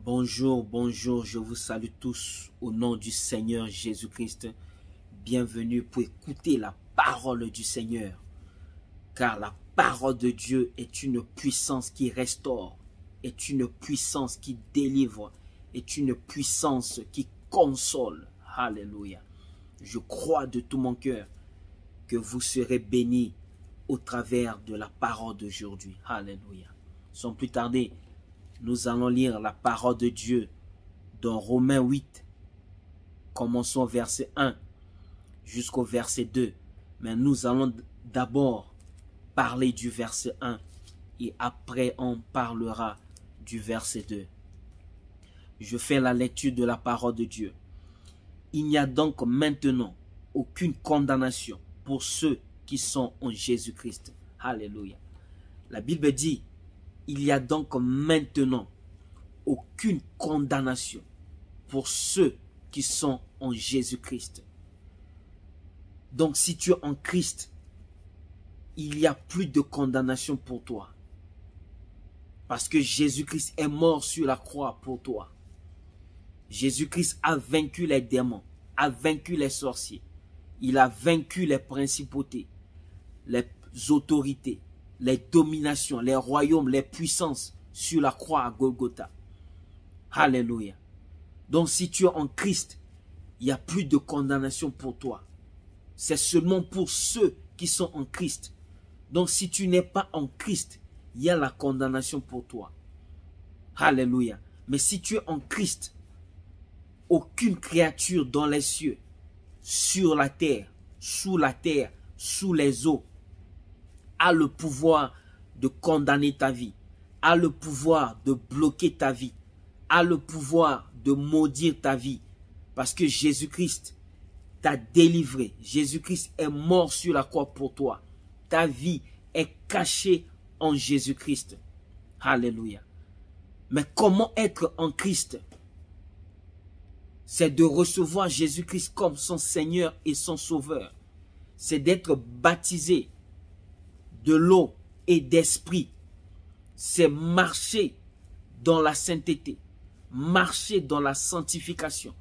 Bonjour, bonjour, je vous salue tous au nom du Seigneur Jésus-Christ. Bienvenue pour écouter la parole du Seigneur. Car la parole de Dieu est une puissance qui restaure, est une puissance qui délivre, est une puissance qui console. Alléluia. Je crois de tout mon cœur que vous serez bénis au travers de la parole d'aujourd'hui. Alléluia. Sans plus tarder, nous allons lire la parole de Dieu dans Romains 8. Commençons au verset 1 jusqu'au verset 2. Mais nous allons d'abord parler du verset 1 et après on parlera du verset 2. Je fais la lecture de la parole de Dieu. Il n'y a donc maintenant aucune condamnation pour ceux qui sont en Jésus-Christ. Alléluia. La Bible dit, il y a donc maintenant aucune condamnation pour ceux qui sont en Jésus-Christ. Donc si tu es en Christ, il n'y a plus de condamnation pour toi. Parce que Jésus-Christ est mort sur la croix pour toi. Jésus-Christ a vaincu les démons, a vaincu les sorciers. Il a vaincu les principautés, les autorités, les dominations, les royaumes, les puissances sur la croix à Golgotha. Alléluia. Donc si tu es en Christ, il n'y a plus de condamnation pour toi. C'est seulement pour ceux qui sont en Christ. Donc si tu n'es pas en Christ, il y a la condamnation pour toi. Alléluia. Mais si tu es en Christ, aucune créature dans les cieux, sur la terre, sous les eaux, a le pouvoir de condamner ta vie, a le pouvoir de bloquer ta vie, a le pouvoir de maudire ta vie. Parce que Jésus-Christ t'a délivré. Jésus-Christ est mort sur la croix pour toi. Ta vie est cachée en Jésus-Christ. Alléluia. Mais comment être en Christ? C'est de recevoir Jésus-Christ comme son Seigneur et son Sauveur. C'est d'être baptisé de l'eau et d'esprit. C'est marcher dans la sainteté, marcher dans la sanctification,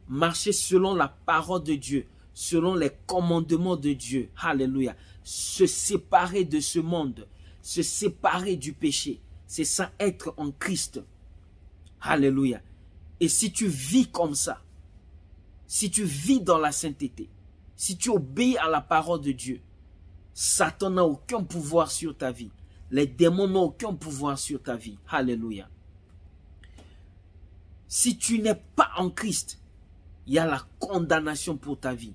marcher selon la parole de Dieu, selon les commandements de Dieu. Alléluia. Se séparer de ce monde, se séparer du péché. C'est ça, être en Christ. Alléluia. Et si tu vis comme ça, si tu vis dans la sainteté, si tu obéis à la parole de Dieu, Satan n'a aucun pouvoir sur ta vie. Les démons n'ont aucun pouvoir sur ta vie. Alléluia. Si tu n'es pas en Christ, il y a la condamnation pour ta vie.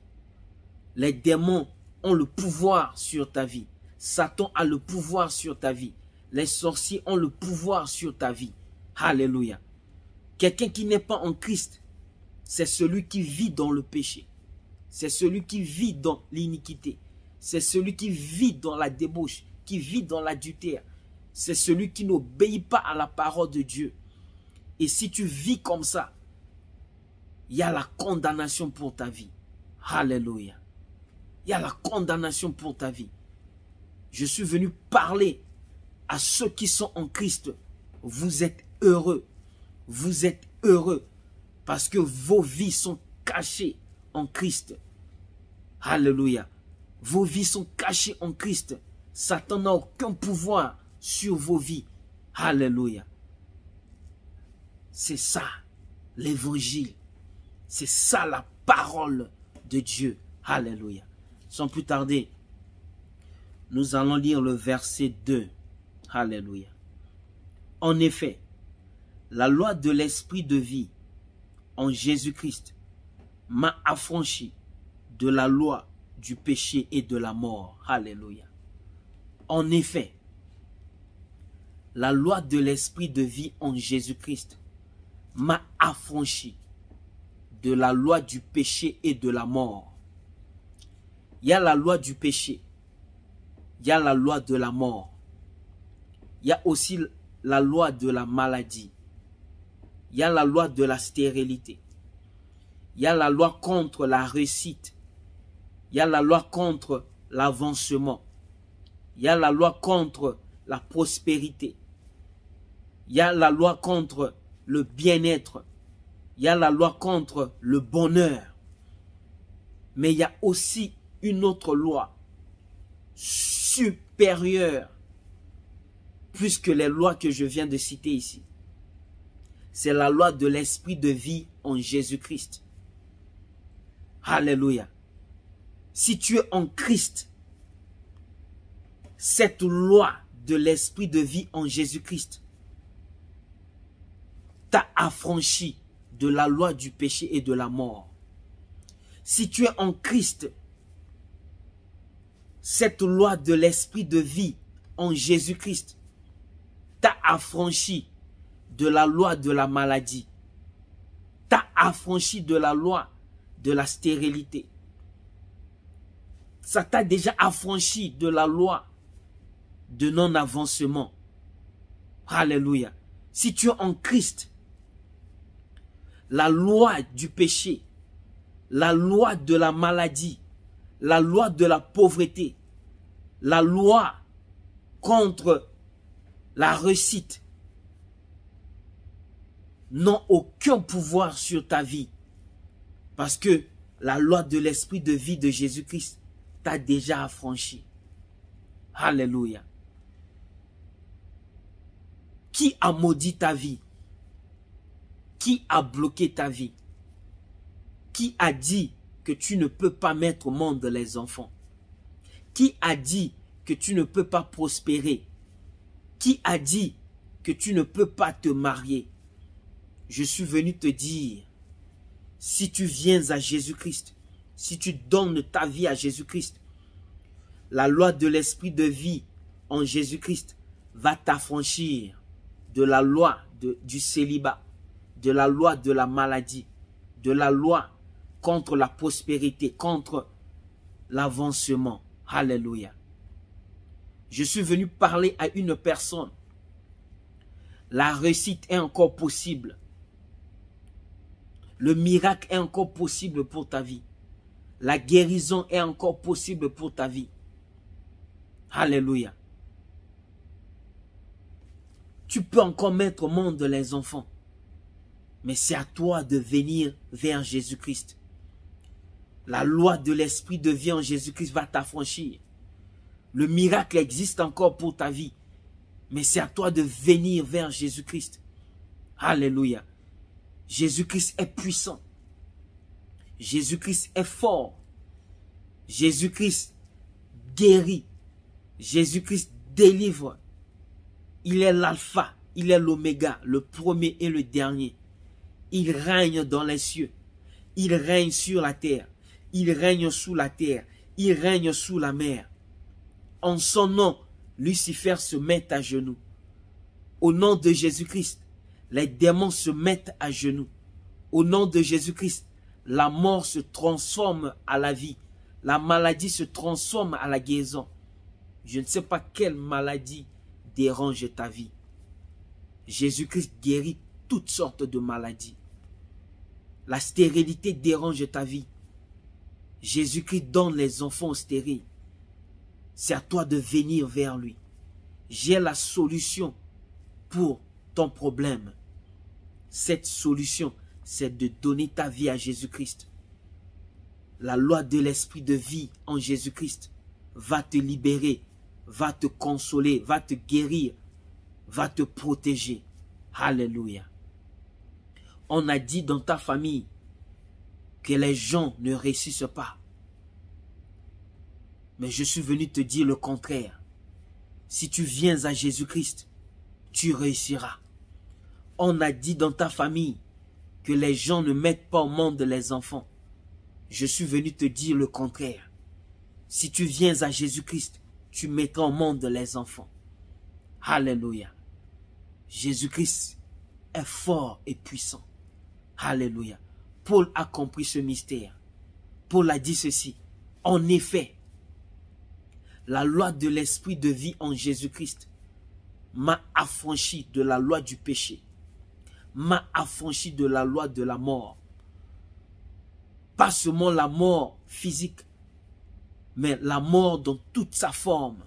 Les démons ont le pouvoir sur ta vie. Satan a le pouvoir sur ta vie. Les sorciers ont le pouvoir sur ta vie. Alléluia. Quelqu'un qui n'est pas en Christ, c'est celui qui vit dans le péché. C'est celui qui vit dans l'iniquité. C'est celui qui vit dans la débauche, qui vit dans l'adultère. C'est celui qui n'obéit pas à la parole de Dieu. Et si tu vis comme ça, il y a la condamnation pour ta vie. Alléluia. Il y a la condamnation pour ta vie. Je suis venu parler à ceux qui sont en Christ. Vous êtes heureux. Vous êtes heureux parce que vos vies sont cachées en Christ. Alléluia. Vos vies sont cachées en Christ. Satan n'a aucun pouvoir sur vos vies. Alléluia. C'est ça, l'évangile. C'est ça la parole de Dieu. Alléluia. Sans plus tarder, nous allons lire le verset 2. Alléluia. En effet, la loi de l'esprit de vie en Jésus-Christ m'a affranchi de la loi du péché et de la mort. Alléluia. En effet, la loi de l'esprit de vie en Jésus-Christ m'a affranchi de la loi du péché et de la mort. Il y a la loi du péché. Il y a la loi de la mort. Il y a aussi la loi de la maladie. Il y a la loi de la stérilité. Il y a la loi contre la réussite. Il y a la loi contre l'avancement. Il y a la loi contre la prospérité. Il y a la loi contre le bien-être. Il y a la loi contre le bonheur. Mais il y a aussi une autre loi supérieure, plus que les lois que je viens de citer ici. C'est la loi de l'esprit de vie en Jésus-Christ. Alléluia. Si tu es en Christ, cette loi de l'esprit de vie en Jésus-Christ t'a affranchi de la loi du péché et de la mort. Si tu es en Christ, cette loi de l'esprit de vie en Jésus-Christ t'a affranchi de la loi de la maladie, t'a affranchi de la loi de la stérilité. Ça t'a déjà affranchi de la loi de non-avancement. Alléluia. Si tu es en Christ, la loi du péché, la loi de la maladie, la loi de la pauvreté, la loi contre la réussite n'ont aucun pouvoir sur ta vie. Parce que la loi de l'esprit de vie de Jésus-Christ t'a déjà affranchi. Alléluia. Qui a maudit ta vie? Qui a bloqué ta vie? Qui a dit que tu ne peux pas mettre au monde les enfants? Qui a dit que tu ne peux pas prospérer? Qui a dit que tu ne peux pas te marier? Je suis venu te dire, si tu viens à Jésus-Christ, si tu donnes ta vie à Jésus-Christ, la loi de l'esprit de vie en Jésus-Christ va t'affranchir de la loi du célibat, de la loi de la maladie, de la loi contre la prospérité, contre l'avancement. Alléluia. Je suis venu parler à une personne. La réussite est encore possible. Le miracle est encore possible pour ta vie. La guérison est encore possible pour ta vie. Alléluia. Tu peux encore mettre au monde les enfants. Mais c'est à toi de venir vers Jésus-Christ. La loi de l'esprit de vie en Jésus-Christ va t'affranchir. Le miracle existe encore pour ta vie. Mais c'est à toi de venir vers Jésus-Christ. Alléluia. Jésus-Christ est puissant. Jésus-Christ est fort. Jésus-Christ guérit. Jésus-Christ délivre. Il est l'alpha, il est l'oméga, le premier et le dernier. Il règne dans les cieux. Il règne sur la terre. Il règne sous la terre. Il règne sous la mer. En son nom, Lucifer se met à genoux. Au nom de Jésus-Christ, les démons se mettent à genoux. Au nom de Jésus-Christ, la mort se transforme à la vie. La maladie se transforme à la guérison. Je ne sais pas quelle maladie dérange ta vie. Jésus-Christ guérit toutes sortes de maladies. La stérilité dérange ta vie. Jésus-Christ donne les enfants stériles. C'est à toi de venir vers lui. J'ai la solution pour ton problème. Cette solution, c'est de donner ta vie à Jésus-Christ. La loi de l'esprit de vie en Jésus-Christ va te libérer, va te consoler, va te guérir, va te protéger. Alléluia. On a dit dans ta famille que les gens ne réussissent pas. Mais je suis venu te dire le contraire. Si tu viens à Jésus-Christ, tu réussiras. On a dit dans ta famille que les gens ne mettent pas au monde les enfants. Je suis venu te dire le contraire. Si tu viens à Jésus-Christ, tu mettras au monde les enfants. Alléluia. Jésus-Christ est fort et puissant. Alléluia. Paul a compris ce mystère. Paul a dit ceci. En effet, la loi de l'esprit de vie en Jésus-Christ m'a affranchi de la loi du péché, m'a affranchi de la loi de la mort. Pas seulement la mort physique, mais la mort dans toute sa forme,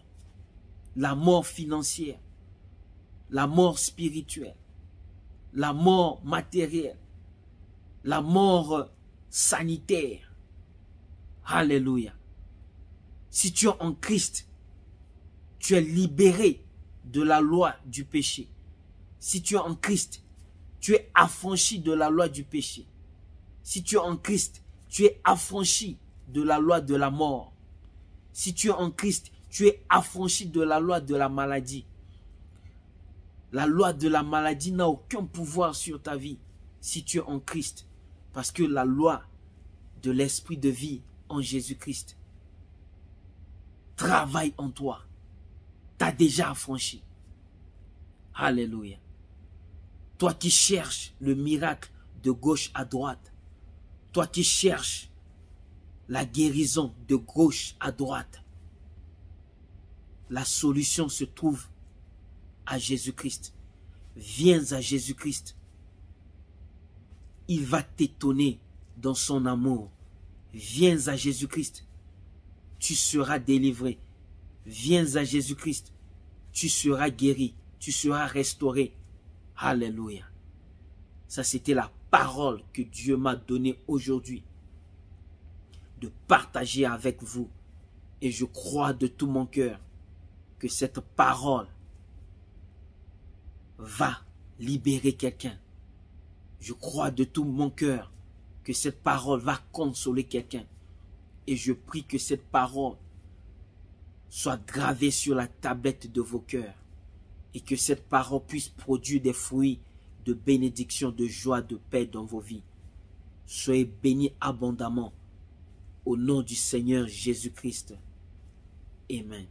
la mort financière, la mort spirituelle, la mort matérielle, la mort sanitaire. Alléluia. Si tu es en Christ, tu es libéré de la loi du péché. Si tu es en Christ, tu es affranchi de la loi du péché. Si tu es en Christ, tu es affranchi de la loi de la mort. Si tu es en Christ, tu es affranchi de la loi de la maladie. La loi de la maladie n'a aucun pouvoir sur ta vie si tu es en Christ. Parce que la loi de l'esprit de vie en Jésus-Christ travaille en toi. T'as déjà affranchi. Alléluia. Toi qui cherches le miracle de gauche à droite. Toi qui cherches la guérison de gauche à droite. La solution se trouve à Jésus-Christ. Viens à Jésus-Christ. Il va t'étonner dans son amour. Viens à Jésus-Christ. Tu seras délivré. Viens à Jésus-Christ. Tu seras guéri. Tu seras restauré. Alléluia. Ça, c'était la parole que Dieu m'a donnée aujourd'hui. De partager avec vous. Et je crois de tout mon cœur que cette parole va libérer quelqu'un. Je crois de tout mon cœur que cette parole va consoler quelqu'un. Et je prie que cette parole soit gravée sur la tablette de vos cœurs. Et que cette parole puisse produire des fruits de bénédiction, de joie, de paix dans vos vies. Soyez bénis abondamment. Au nom du Seigneur Jésus-Christ. Amen.